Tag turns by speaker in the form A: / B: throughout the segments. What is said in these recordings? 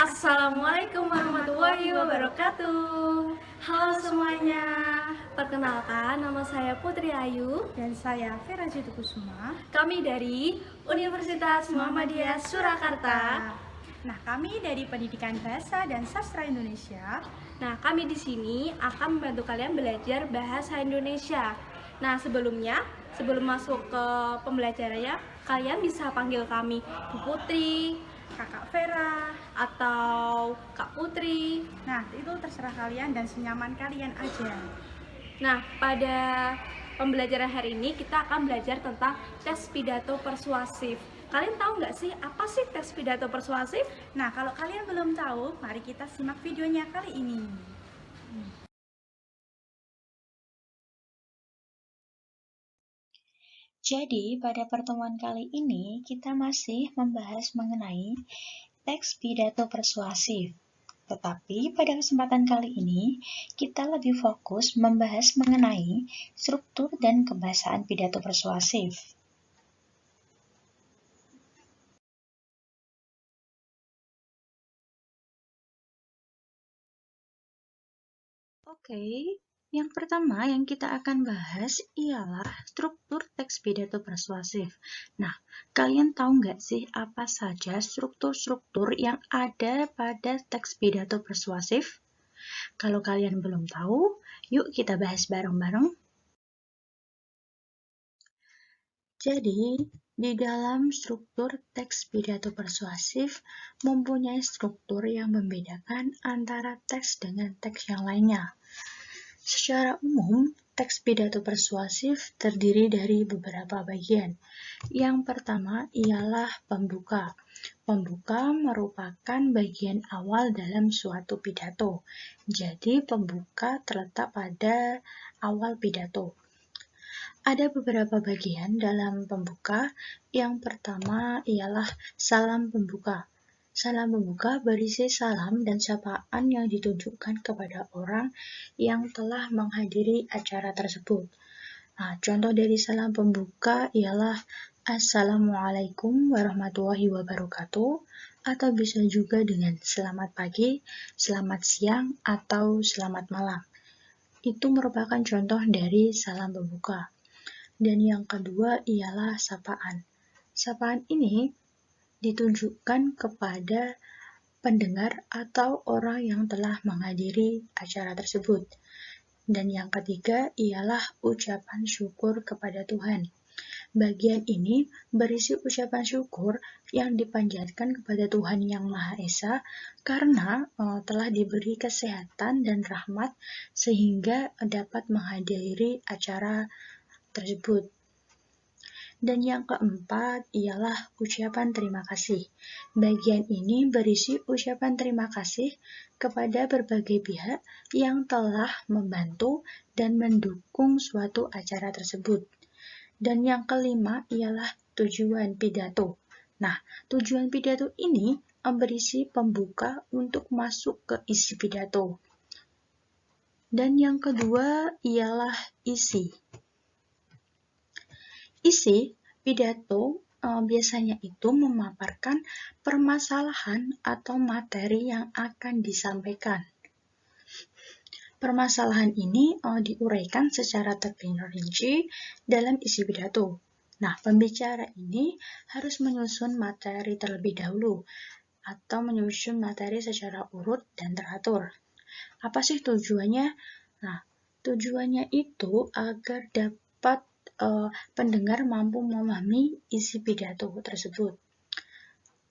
A: Assalamualaikum warahmatullahi wabarakatuh. Halo semuanya. Perkenalkan, nama saya Putri Ayu
B: Dan saya Vera Kusuma.
A: Kami dari Universitas Muhammadiyah Surakarta.
B: Nah, kami dari Pendidikan Bahasa dan Sastra Indonesia.
A: Nah, kami di sini akan membantu kalian belajar bahasa Indonesia. Nah, sebelum masuk ke pembelajarannya, kalian bisa panggil kami Bu Putri,
B: Kakak Vera,
A: atau Kak Putri.
B: Nah, itu terserah kalian dan senyaman kalian aja.
A: Nah, pada pembelajaran hari ini kita akan belajar tentang tes pidato persuasif. Kalian tahu nggak sih apa sih tes pidato persuasif?
B: Nah, kalau kalian belum tahu, mari kita simak videonya kali ini.
C: Jadi, pada pertemuan kali ini kita masih membahas mengenai teks pidato persuasif. Tetapi pada kesempatan kali ini kita lebih fokus membahas mengenai struktur dan kebahasaan pidato persuasif. Oke, yang pertama yang kita akan bahas ialah struktur teks pidato persuasif. Nah, kalian tahu nggak sih apa saja struktur-struktur yang ada pada teks pidato persuasif? Kalau kalian belum tahu, yuk kita bahas bareng-bareng. Jadi, di dalam struktur teks pidato persuasif mempunyai struktur yang membedakan antara teks dengan teks yang lainnya. Secara umum, teks pidato persuasif terdiri dari beberapa bagian. Yang pertama ialah pembuka. Pembuka merupakan bagian awal dalam suatu pidato. Jadi, pembuka terletak pada awal pidato. Ada beberapa bagian dalam pembuka. Yang pertama ialah salam pembuka. Salam pembuka berisi salam dan sapaan yang ditujukan kepada orang yang telah menghadiri acara tersebut. Nah, contoh dari salam pembuka ialah Assalamualaikum warahmatullahi wabarakatuh, atau bisa juga dengan selamat pagi, selamat siang, atau selamat malam. Itu merupakan contoh dari salam pembuka. Dan yang kedua ialah sapaan. Sapaan ini ditujukan kepada pendengar atau orang yang telah menghadiri acara tersebut. Dan yang ketiga ialah ucapan syukur kepada Tuhan. Bagian ini berisi ucapan syukur yang dipanjatkan kepada Tuhan Yang Maha Esa karena telah diberi kesehatan dan rahmat sehingga dapat menghadiri acara tersebut. Dan yang keempat ialah ucapan terima kasih. Bagian ini berisi ucapan terima kasih kepada berbagai pihak yang telah membantu dan mendukung suatu acara tersebut. Dan yang kelima ialah tujuan pidato. Nah, tujuan pidato ini berisi pembuka untuk masuk ke isi pidato. Dan yang kedua ialah isi. Isi pidato biasanya itu memaparkan permasalahan atau materi yang akan disampaikan. Permasalahan ini diuraikan secara terperinci dalam isi pidato. Nah, pembicara ini harus menyusun materi terlebih dahulu atau menyusun materi secara urut dan teratur. Apa sih tujuannya? Nah, tujuannya itu agar dapat pendengar mampu memahami isi pidato tersebut.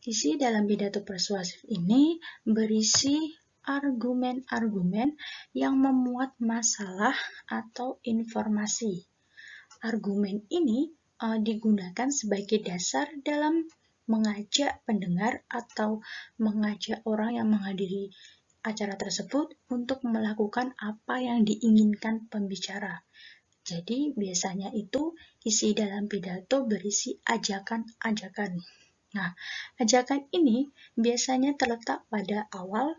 C: Isi dalam pidato persuasif ini berisi argumen-argumen yang memuat masalah atau informasi. Argumen ini digunakan sebagai dasar dalam mengajak pendengar atau mengajak orang yang menghadiri acara tersebut untuk melakukan apa yang diinginkan pembicara. Jadi biasanya itu isi dalam pidato berisi ajakan-ajakan. Nah, ajakan ini biasanya terletak pada awal,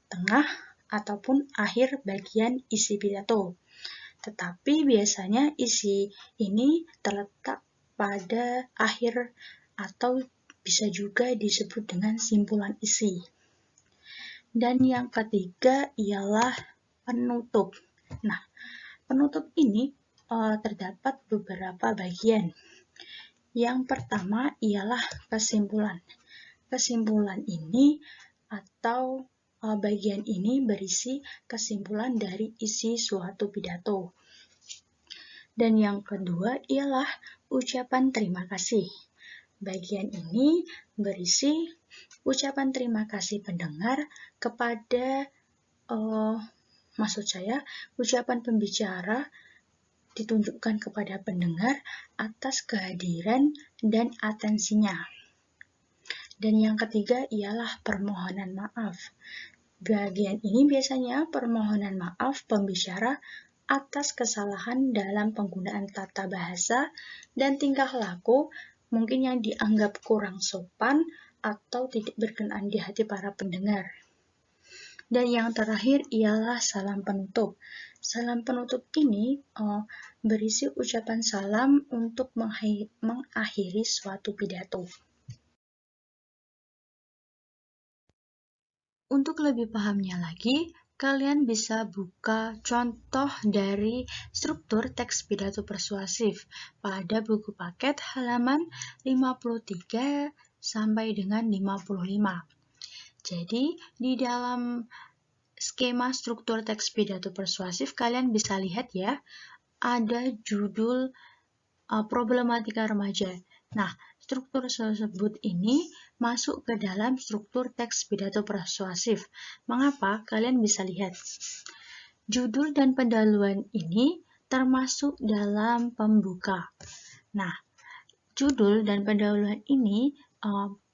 C: tengah, ataupun akhir bagian isi pidato. Tetapi biasanya isi ini terletak pada akhir atau bisa juga disebut dengan simpulan isi. Dan yang ketiga ialah penutup. Nah, penutup ini terdapat beberapa bagian. Yang pertama ialah kesimpulan. Kesimpulan ini atau bagian ini berisi kesimpulan dari isi suatu pidato. Dan yang kedua ialah ucapan terima kasih. Bagian ini berisi ucapan terima kasih pendengar kepada, ucapan pembicara ditunjukkan kepada pendengar atas kehadiran dan atensinya. Dan yang ketiga ialah permohonan maaf. Bagian ini biasanya permohonan maaf pembicara atas kesalahan dalam penggunaan tata bahasa dan tingkah laku mungkin yang dianggap kurang sopan atau tidak berkenan di hati para pendengar. Dan yang terakhir ialah salam penutup. Salam penutup ini berisi ucapan salam untuk mengakhiri suatu pidato. Untuk lebih pahamnya lagi, kalian bisa buka contoh dari struktur teks pidato persuasif pada buku paket halaman 53 sampai dengan 55. Jadi, di dalam skema struktur teks pidato persuasif, kalian bisa lihat ya, ada judul problematika remaja. Nah, struktur tersebut ini masuk ke dalam struktur teks pidato persuasif. Mengapa? Kalian bisa lihat. Judul dan pendahuluan ini termasuk dalam pembuka. Nah, judul dan pendahuluan ini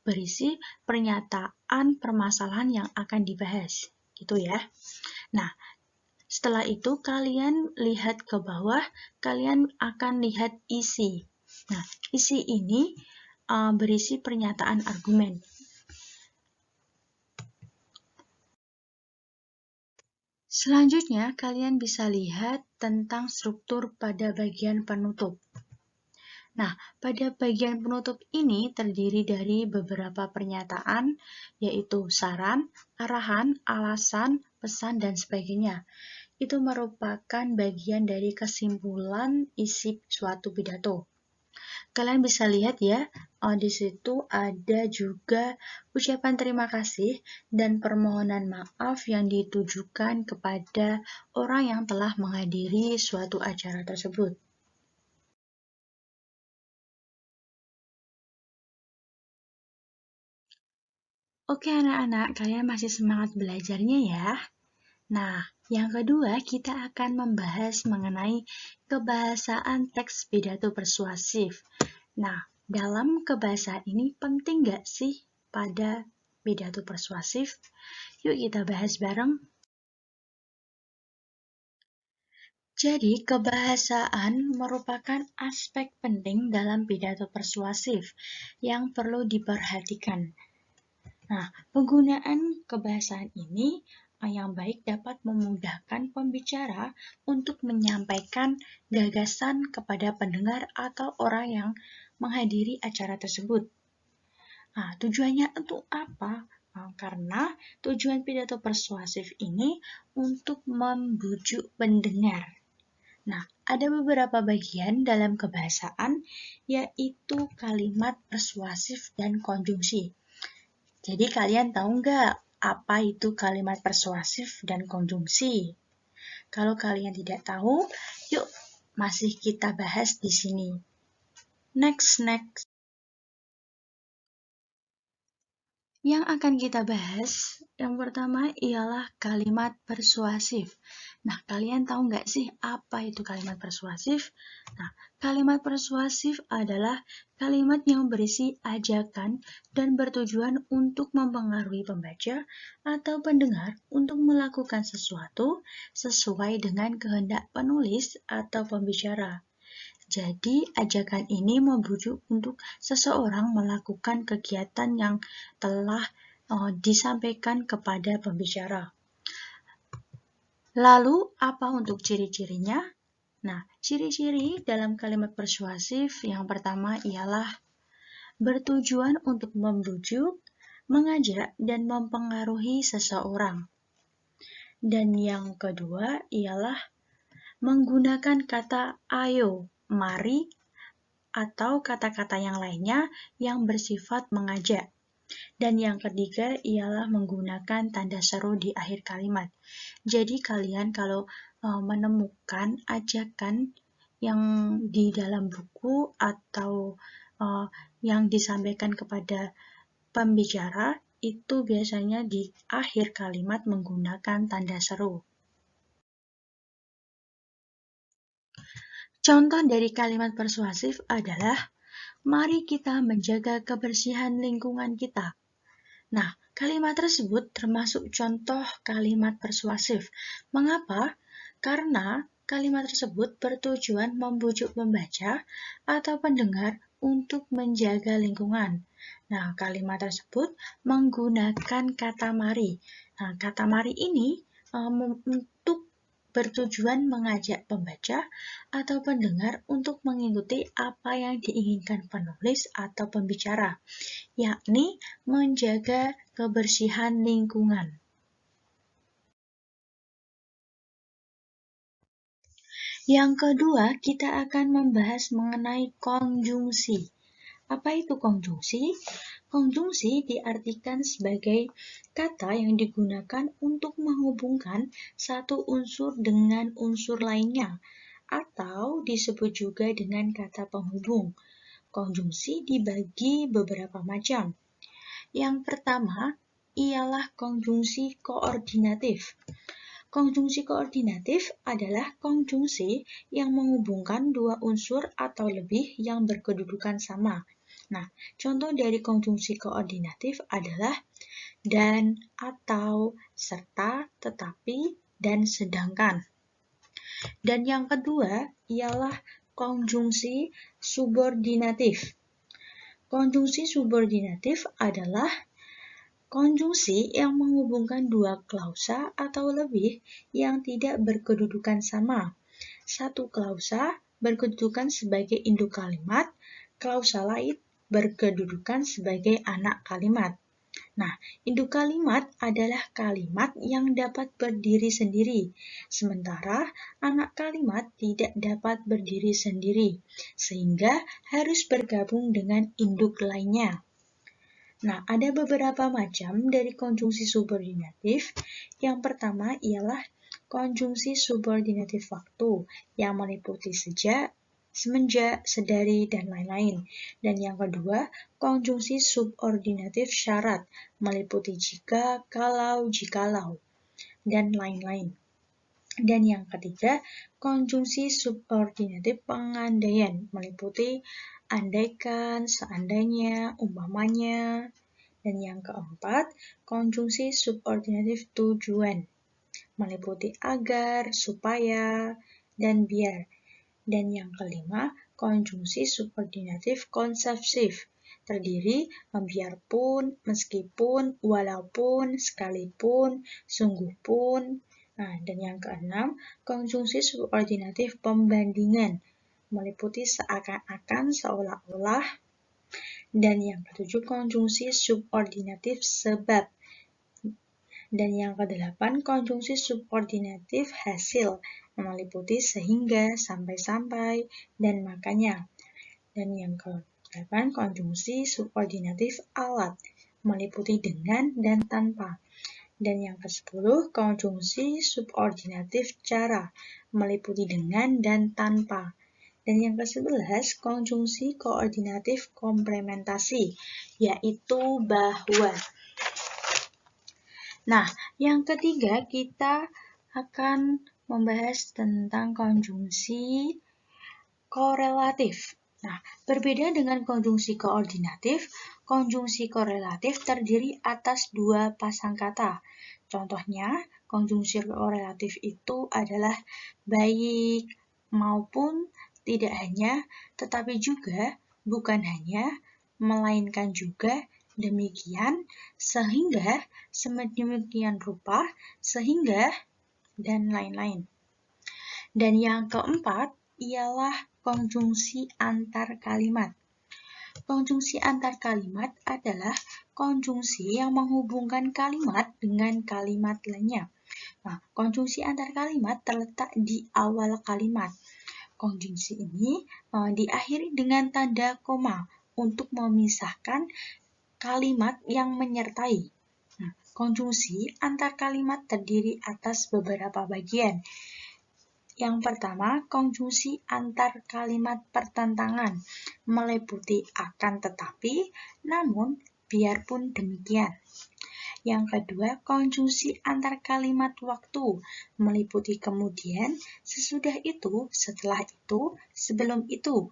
C: berisi pernyataan permasalahan yang akan dibahas. Gitu ya. Nah, setelah itu kalian lihat ke bawah, kalian akan lihat isi. Nah, isi ini berisi pernyataan argumen. Selanjutnya, kalian bisa lihat tentang struktur pada bagian penutup. Nah, pada bagian penutup ini terdiri dari beberapa pernyataan, yaitu saran, arahan, alasan, pesan, dan sebagainya. Itu merupakan bagian dari kesimpulan isi suatu pidato. Kalian bisa lihat ya, di situ ada juga ucapan terima kasih dan permohonan maaf yang ditujukan kepada orang yang telah menghadiri suatu acara tersebut. Oke anak-anak, kalian masih semangat belajarnya ya? Nah, yang kedua kita akan membahas mengenai kebahasaan teks pidato persuasif. Nah, dalam kebahasaan ini penting nggak sih pada pidato persuasif? Yuk kita bahas bareng. Jadi, kebahasaan merupakan aspek penting dalam pidato persuasif yang perlu diperhatikan. Nah, penggunaan kebahasaan ini yang baik dapat memudahkan pembicara untuk menyampaikan gagasan kepada pendengar atau orang yang menghadiri acara tersebut. Nah, tujuannya untuk apa? Karena tujuan pidato persuasif ini untuk membujuk pendengar. Nah, ada beberapa bagian dalam kebahasaan, yaitu kalimat persuasif dan konjungsi. Jadi kalian tahu nggak apa itu kalimat persuasif dan konjungsi? Kalau kalian tidak tahu, yuk masih kita bahas di sini. Next. Yang akan kita bahas, yang pertama ialah kalimat persuasif. Nah, kalian tahu nggak sih apa itu kalimat persuasif? Nah, kalimat persuasif adalah kalimat yang berisi ajakan dan bertujuan untuk mempengaruhi pembaca atau pendengar untuk melakukan sesuatu sesuai dengan kehendak penulis atau pembicara. Jadi, ajakan ini membujuk untuk seseorang melakukan kegiatan yang telah disampaikan kepada pembicara. Lalu, apa untuk ciri-cirinya? Nah, ciri-ciri dalam kalimat persuasif yang pertama ialah bertujuan untuk membujuk, mengajak, dan mempengaruhi seseorang. Dan yang kedua ialah menggunakan kata ayo, mari, atau kata-kata yang lainnya yang bersifat mengajak. Dan yang ketiga ialah menggunakan tanda seru di akhir kalimat. Jadi kalian kalau menemukan ajakan yang di dalam buku atau yang disampaikan kepada pembicara, itu biasanya di akhir kalimat menggunakan tanda seru. Contoh dari kalimat persuasif adalah, mari kita menjaga kebersihan lingkungan kita. Nah, kalimat tersebut termasuk contoh kalimat persuasif. Mengapa? Karena kalimat tersebut bertujuan membujuk pembaca atau pendengar untuk menjaga lingkungan. Nah, kalimat tersebut menggunakan kata mari. Nah, kata mari ini untuk bertujuan mengajak pembaca atau pendengar untuk mengikuti apa yang diinginkan penulis atau pembicara, yakni menjaga kebersihan lingkungan. Yang kedua, kita akan membahas mengenai konjungsi. Apa itu konjungsi? Konjungsi diartikan sebagai kata yang digunakan untuk menghubungkan satu unsur dengan unsur lainnya, atau disebut juga dengan kata penghubung. Konjungsi dibagi beberapa macam. Yang pertama ialah konjungsi koordinatif. Konjungsi koordinatif adalah konjungsi yang menghubungkan dua unsur atau lebih yang berkedudukan sama. Nah, contoh dari konjungsi koordinatif adalah dan, atau, serta, tetapi, dan sedangkan. Dan yang kedua ialah konjungsi subordinatif. Konjungsi subordinatif adalah konjungsi yang menghubungkan dua klausa atau lebih yang tidak berkedudukan sama. Satu klausa berkedudukan sebagai induk kalimat, klausa lain berkedudukan sebagai anak kalimat. Nah, induk kalimat adalah kalimat yang dapat berdiri sendiri, sementara anak kalimat tidak dapat berdiri sendiri, sehingga harus bergabung dengan induk lainnya. Nah, ada beberapa macam dari konjungsi subordinatif. Yang pertama ialah konjungsi subordinatif waktu yang meliputi sejak, semenjak, sedari, dan lain-lain. Dan yang kedua, konjungsi subordinatif syarat meliputi jika, kalau, jikalau, dan lain-lain. Dan yang ketiga, konjungsi subordinatif pengandaian meliputi andaikan, seandainya, umpamanya. Dan yang keempat, konjungsi subordinatif tujuan meliputi agar, supaya, dan biar. Dan yang kelima, konjungsi subordinatif konsepsif terdiri biarpun, meskipun, walaupun, sekalipun, sungguh pun. Nah, dan yang keenam, konjungsi subordinatif pembandingan meliputi seakan-akan, seolah-olah. Dan yang ketujuh, konjungsi subordinatif sebab. Dan yang kedelapan, konjungsi subordinatif hasil meliputi sehingga, sampai-sampai, dan makanya. Dan yang ke-8, konjungsi subordinatif alat meliputi dengan dan tanpa. Dan yang ke-10, konjungsi subordinatif cara meliputi dengan dan tanpa. Dan yang ke-11, konjungsi koordinatif komplementasi, yaitu bahwa. Nah, yang ketiga kita akan membahas tentang konjungsi korelatif. Nah, berbeda dengan konjungsi koordinatif, konjungsi korelatif terdiri atas dua pasang kata. Contohnya, konjungsi korelatif itu adalah baik, maupun, tidak hanya, tetapi juga, bukan hanya, melainkan juga, demikian, sehingga, sedemikian rupa, sehingga, dan lain-lain. Dan yang keempat ialah konjungsi antar kalimat. Konjungsi antar kalimat adalah konjungsi yang menghubungkan kalimat dengan kalimat lainnya. Nah, konjungsi antar kalimat terletak di awal kalimat. Konjungsi ini diakhiri dengan tanda koma untuk memisahkan kalimat yang menyertai. Nah, konjungsi antar kalimat terdiri atas beberapa bagian. Yang pertama, konjungsi antar kalimat pertentangan, meliputi akan tetapi, namun, biarpun demikian. Yang kedua, konjungsi antar kalimat waktu, meliputi kemudian, sesudah itu, setelah itu, sebelum itu.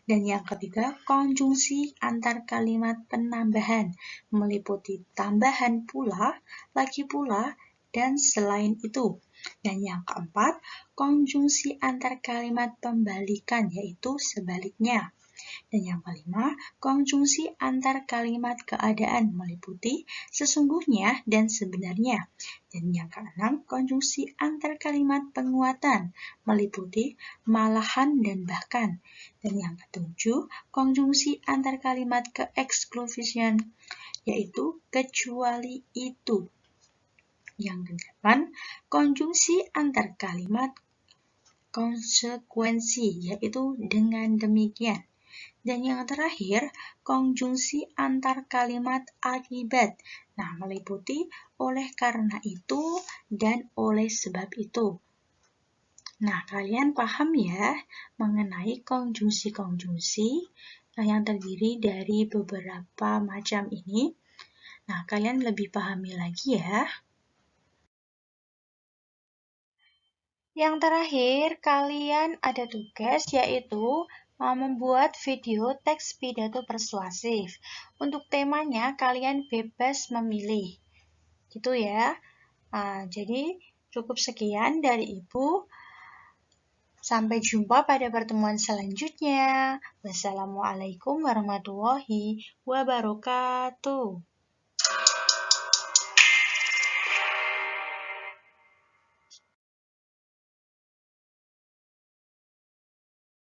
C: Dan yang ketiga, konjungsi antar kalimat penambahan, meliputi tambahan pula, lagi pula, dan selain itu. Dan yang keempat, konjungsi antar kalimat pembalikan, yaitu sebaliknya. Dan yang kelima, konjungsi antar kalimat keadaan, meliputi sesungguhnya dan sebenarnya. Dan yang keenam, konjungsi antar kalimat penguatan, meliputi malahan dan bahkan. Dan yang ketujuh, konjungsi antar kalimat keeksklusifian, yaitu kecuali itu. Yang kedelapan, konjungsi antar kalimat konsekuensi, yaitu dengan demikian. Dan yang terakhir, konjungsi antar kalimat akibat. Nah, meliputi oleh karena itu dan oleh sebab itu. Nah, kalian paham ya mengenai konjungsi-konjungsi yang terdiri dari beberapa macam ini. Nah, kalian lebih pahami lagi ya. Yang terakhir, kalian ada tugas yaitu membuat video teks pidato persuasif. Untuk temanya, kalian bebas memilih. Gitu ya. Jadi, cukup sekian dari Ibu. Sampai jumpa pada pertemuan selanjutnya. Wassalamualaikum warahmatullahi wabarakatuh.